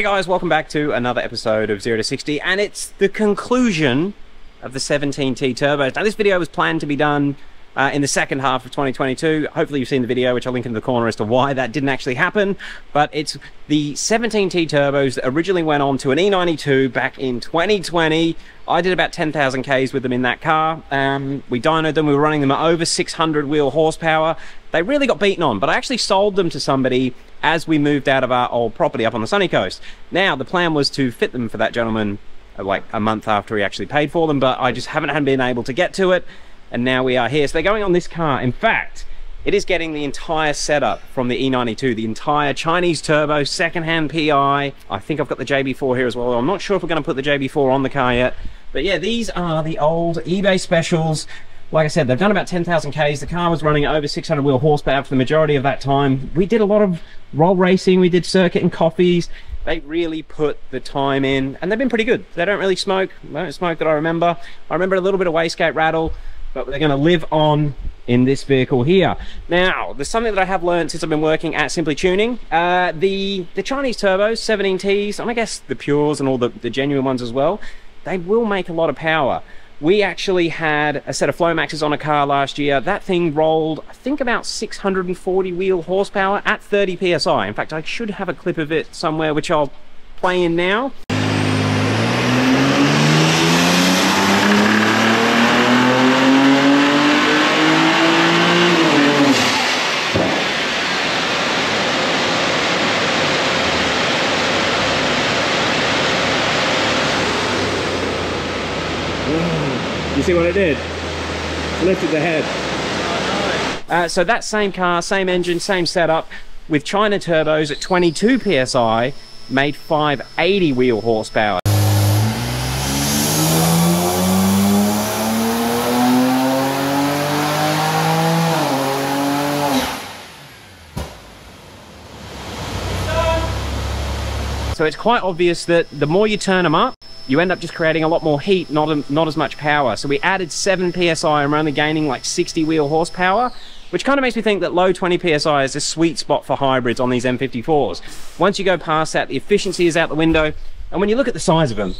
guys, welcome back to another episode of 0 to 60, and it's the conclusion of the 17T turbos. Now this video was planned to be done in the second half of 2022. Hopefully you've seen the video, which I'll link in the corner as to why that didn't actually happen. But it's the 17T turbos that originally went on to an E92 back in 2020. I did about 10,000 Ks with them in that car. We dynoed them, we were running them at over 600 wheel horsepower. They really got beaten on, but I actually sold them to somebody as we moved out of our old property up on the sunny coast. Now, the plan was to fit them for that gentleman like a month after he actually paid for them, but I just haven't been able to get to it. And now we are here. So they're going on this car. In fact, it is getting the entire setup from the E92, the entire Chinese turbo, secondhand PI. I think I've got the JB4 here as well. I'm not sure if we're going to put the JB4 on the car yet. But yeah, these are the old eBay specials. Like I said, they've done about 10,000 Ks. The car was running at over 600 wheel horsepower for the majority of that time. We did a lot of roll racing. We did circuit and coffees. They really put the time in, and they've been pretty good. They don't really smoke. They don't smoke that I remember. I remember a little bit of wastegate rattle, but they're going to live on in this vehicle here. Now, there's something that I have learned since I've been working at Simply Tuning. The Chinese turbos, 17Ts, and I guess the pures and all the genuine ones as well, they will make a lot of power. We actually had a set of Flowmaxes on a car last year. That thing rolled, I think, about 640 wheel horsepower at 30 PSI. In fact, I should have a clip of it somewhere, which I'll play in now. You see what it did? Lifted the head. Oh, no. So that same car, same engine, same setup, with China turbos at 22 PSI, made 580 wheel horsepower. So it's quite obvious that the more you turn them up, you end up just creating a lot more heat, not as much power. So we added 7 PSI and we're only gaining like 60 wheel horsepower, which kind of makes me think that low 20 PSI is a sweet spot for hybrids on these M54s. Once you go past that, the efficiency is out the window. And when you look at the size of them,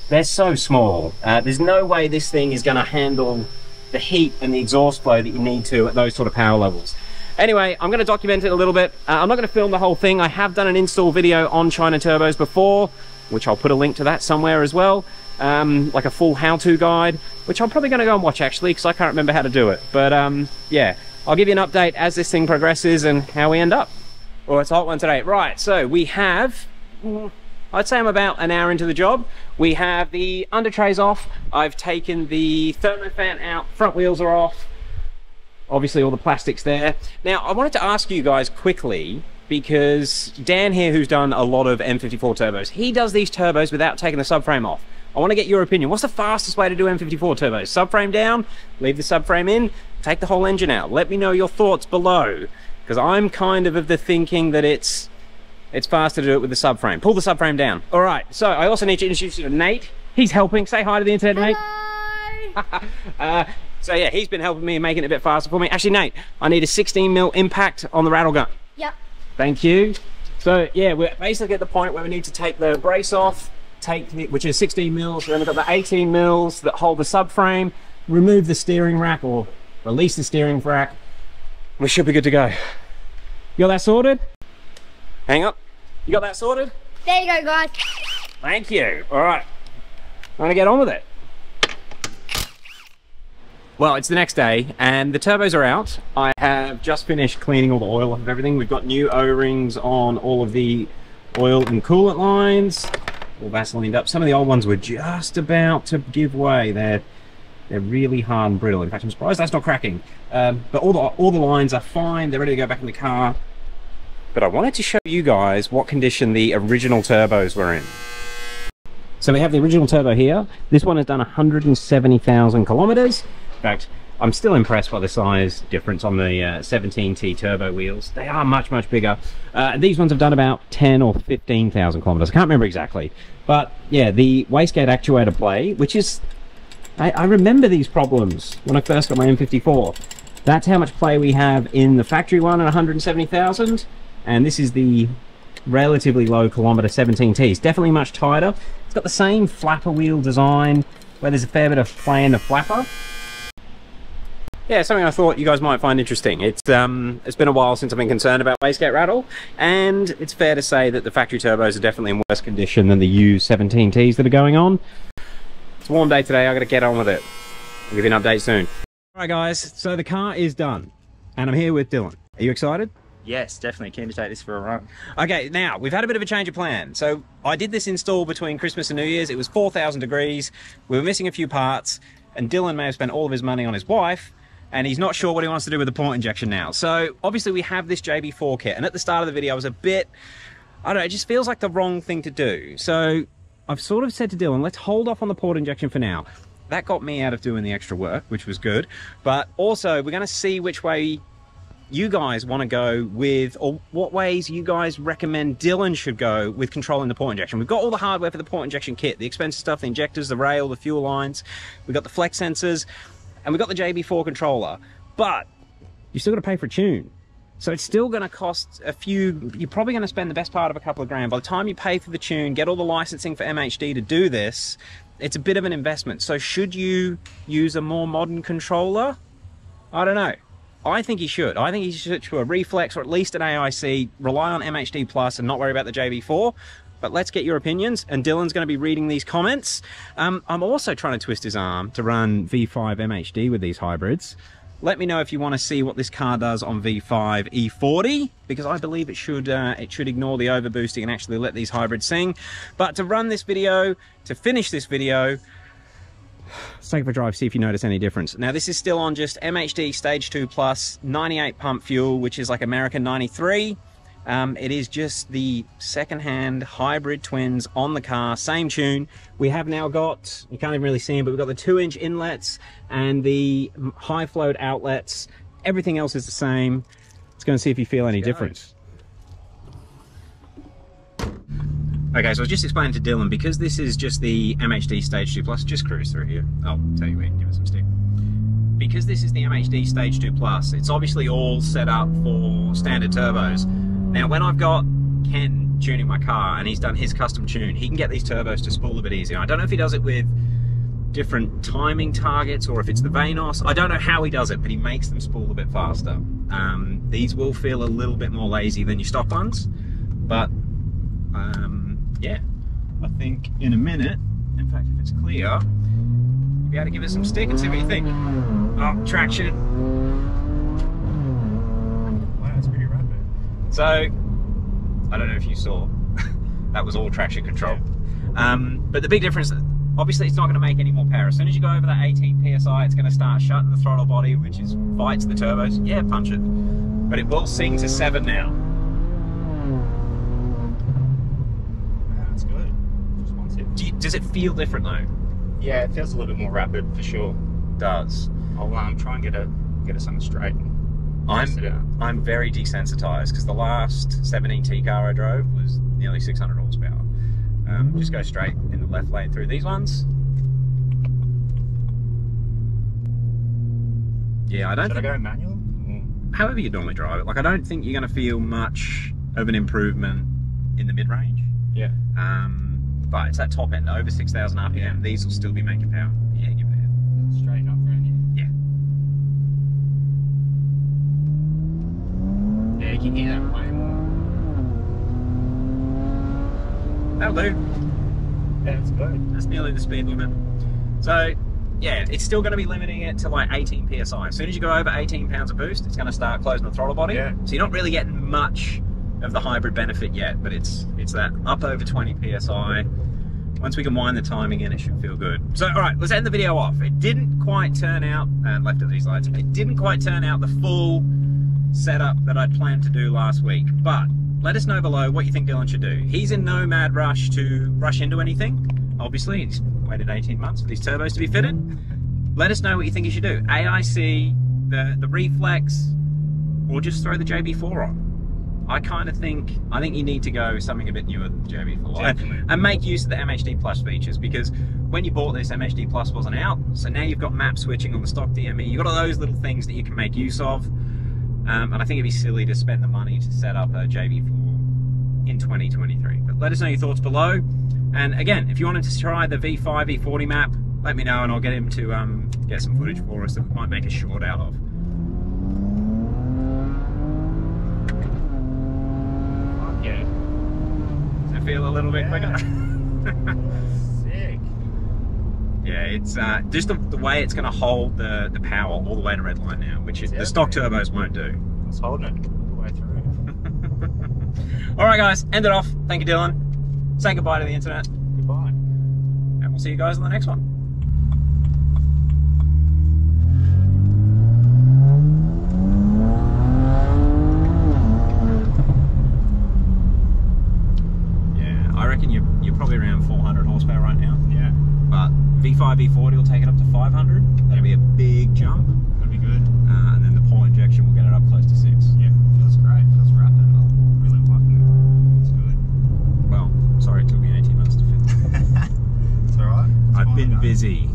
they're so small. There's no way this thing is going to handle the heat and the exhaust flow that you need to at those sort of power levels. Anyway, I'm going to document it a little bit. I'm not going to film the whole thing. I have done an install video on China turbos before, which I'll put a link to that somewhere as well, like a full how-to guide, which I'm probably going to go and watch actually, because I can't remember how to do it. But yeah, I'll give you an update as this thing progresses and how we end up. Oh, it's a hot one today. Right, so we have, I'd say I'm about an hour into the job. We have the under trays off. I've taken the thermofan out, front wheels are off. Obviously all the plastic's there. Now, I wanted to ask you guys quickly, because Dan here, who's done a lot of M54 turbos, he does these turbos without taking the subframe off. I want to get your opinion. What's the fastest way to do M54 turbos? Subframe down, leave the subframe in, take the whole engine out. Let me know your thoughts below, because I'm kind of the thinking that it's faster to do it with the subframe. Pull the subframe down. All right, so I also need to introduce you to Nate. He's helping. Say hi to the internet, Nate. Hello. So yeah, he's been helping me and making it a bit faster for me. Actually, Nate, I need a 16mm impact on the rattle gun. Yep. Thank you. So yeah, we're basically at the point where we need to take the brace off, which is 16mm, then we've got the 18mm that hold the subframe, remove the steering rack or release the steering rack. We should be good to go. You got that sorted? Hang up. You got that sorted? There you go, guys. Thank you. All right, I'm gonna get on with it. Well, it's the next day and the turbos are out. I have just finished cleaning all the oil off of everything. We've got new O-rings on all of the oil and coolant lines, all Vaselined up. Some of the old ones were just about to give way. They're really hard and brittle. In fact, I'm surprised that's not cracking. But all the lines are fine. They're ready to go back in the car. But I wanted to show you guys what condition the original turbos were in. So we have the original turbo here. This one has done 170,000 kilometers. In fact, I'm still impressed by the size difference on the 17T turbo wheels. They are much bigger. These ones have done about 10 or 15,000 kilometers. I can't remember exactly. But yeah, the wastegate actuator play, which is, I remember these problems when I first got my M54. That's how much play we have in the factory one at 170,000. And this is the relatively low kilometre 17T. It's definitely much tighter. It's got the same flapper wheel design where there's a fair bit of play in the flapper. Yeah, something I thought you guys might find interesting. It's been a while since I've been concerned about wastegate rattle, and it's fair to say that the factory turbos are definitely in worse condition than the used 17Ts that are going on. It's a warm day today, I gotta get on with it. I'll give you an update soon. Alright guys, so the car is done, and I'm here with Dylan. Are you excited? Yes, definitely keen to take this for a run. Okay, now, we've had a bit of a change of plan. So, I did this install between Christmas and New Year's. It was 4,000 degrees. We were missing a few parts, and Dylan may have spent all of his money on his wife, and he's not sure what he wants to do with the port injection now. So, obviously we have this JB4 kit, and at the start of the video I was a bit, I don't know, it just feels like the wrong thing to do. So, I've sort of said to Dylan, let's hold off on the port injection for now. That got me out of doing the extra work, which was good. But also, we're going to see which way you guys want to go with, or what ways you guys recommend Dylan should go with controlling the port injection. We've got all the hardware for the port injection kit, the expensive stuff, the injectors, the rail, the fuel lines. We've got the flex sensors, and we've got the JB4 controller. But you're still going to pay for a tune. So it's still going to cost a few, you're probably going to spend the best part of a couple of grand. By the time you pay for the tune, get all the licensing for MHD to do this, it's a bit of an investment. So should you use a more modern controller? I don't know. I think you should. I think you should switch to a reflex or at least an AIC, rely on MHD Plus and not worry about the JB4. But let's get your opinions, and Dylan's going to be reading these comments. I'm also trying to twist his arm to run V5 MHD with these hybrids. Let me know if you want to see what this car does on V5 E40, because I believe it should ignore the overboosting and actually let these hybrids sing. But to run this video, to finish this video, let's take it for a drive, see if you notice any difference. Now this is still on just MHD Stage 2 Plus, 98 pump fuel, which is like American 93. It is just the second-hand hybrid twins on the car, same tune. We have now got, you can't even really see them, but we've got the 2-inch inlets and the high float outlets. Everything else is the same. Let's go and see if you feel any difference. Okay, so I was just explaining to Dylan, because this is just the MHD Stage 2 Plus, just cruise through here. I'll tell you where, give it some stick. Because this is the MHD Stage 2 Plus, it's obviously all set up for standard turbos. Now, when I've got Ken tuning my car and he's done his custom tune, he can get these turbos to spool a bit easier. I don't know if he does it with different timing targets or if it's the Vanos. I don't know how he does it, but he makes them spool a bit faster. These will feel a little bit more lazy than your stock ones, but yeah, I think in a minute, in fact, if it's clear, you'll be able to give it some stick and see what you think. Oh, traction. Wow, it's pretty rapid. So, I don't know if you saw, that was all traction control. Yeah. But the big difference, obviously it's not going to make any more power. As soon as you go over that 18 PSI, it's going to start shutting the throttle body, which is fights the turbos. Yeah, punch it. But it will sing to 7 now. Wow, that's good. Responsive. Does it feel different though? Yeah, it feels a little bit more rapid for sure. It does. I'll try and get us on the straight. I'm very desensitized because the last 17T car I drove was nearly 600 horsepower. Just go straight in the left lane through these ones. Yeah, I don't think... Should I go manual? However you normally drive it. Like, I don't think you're going to feel much of an improvement in the mid-range. Yeah. But it's that top end, over 6,000 RPM. Yeah. These will still be making power. Yeah, give it a hit. Straighten up around here. Yeah. Yeah, you can hear that way more. That'll do. Yeah, it's good. That's nearly the speed limit. So, yeah, it's still going to be limiting it to like 18 PSI. As soon as you go over 18 pounds of boost, it's going to start closing the throttle body. Yeah. So you're not really getting much of the hybrid benefit yet, but it's that up over 20 PSI. Once we can wind the timing in, it should feel good. So, all right, let's end the video off. It didn't quite turn out, and left of these lights, it didn't quite turn out the full setup that I'd planned to do last week, but let us know below what you think Dylan should do. He's in no mad rush to rush into anything. Obviously, he's waited 18 months for these turbos to be fitted. Let us know what you think he should do. AIC, the reflex, or just throw the JB4 on. I think you need to go something a bit newer than the JB4 and make use of the MHD Plus features, because when you bought this, MHD Plus wasn't out, so now you've got map switching on the stock DME. You've got all those little things that you can make use of, and I think it'd be silly to spend the money to set up a JB4 in 2023. But let us know your thoughts below. And again, if you wanted to try the V5 E40 map, let me know and I'll get him to get some footage for us that we might make a short out of. Yeah. Does it feel a little bit quicker? Sick. Yeah, it's just the way it's going to hold the power all the way to redline now, which is, the stock turbos won't do. It's holding it all the way through. All right, guys, end it off. Thank you, Dylan. Say goodbye to the internet. Goodbye. And we'll see you guys on the next one. Yeah, I reckon you're probably around 400 horsepower right now. Yeah. But V5, V40 will take it up to 500. That'll be a big jump. That'll be good. And then the pull injection will get it up close to 6. Yeah, feels great. Feels rapid. I'm really liking it. It's good. Well, sorry it took me 18 months to fit. It's alright. I've been busy.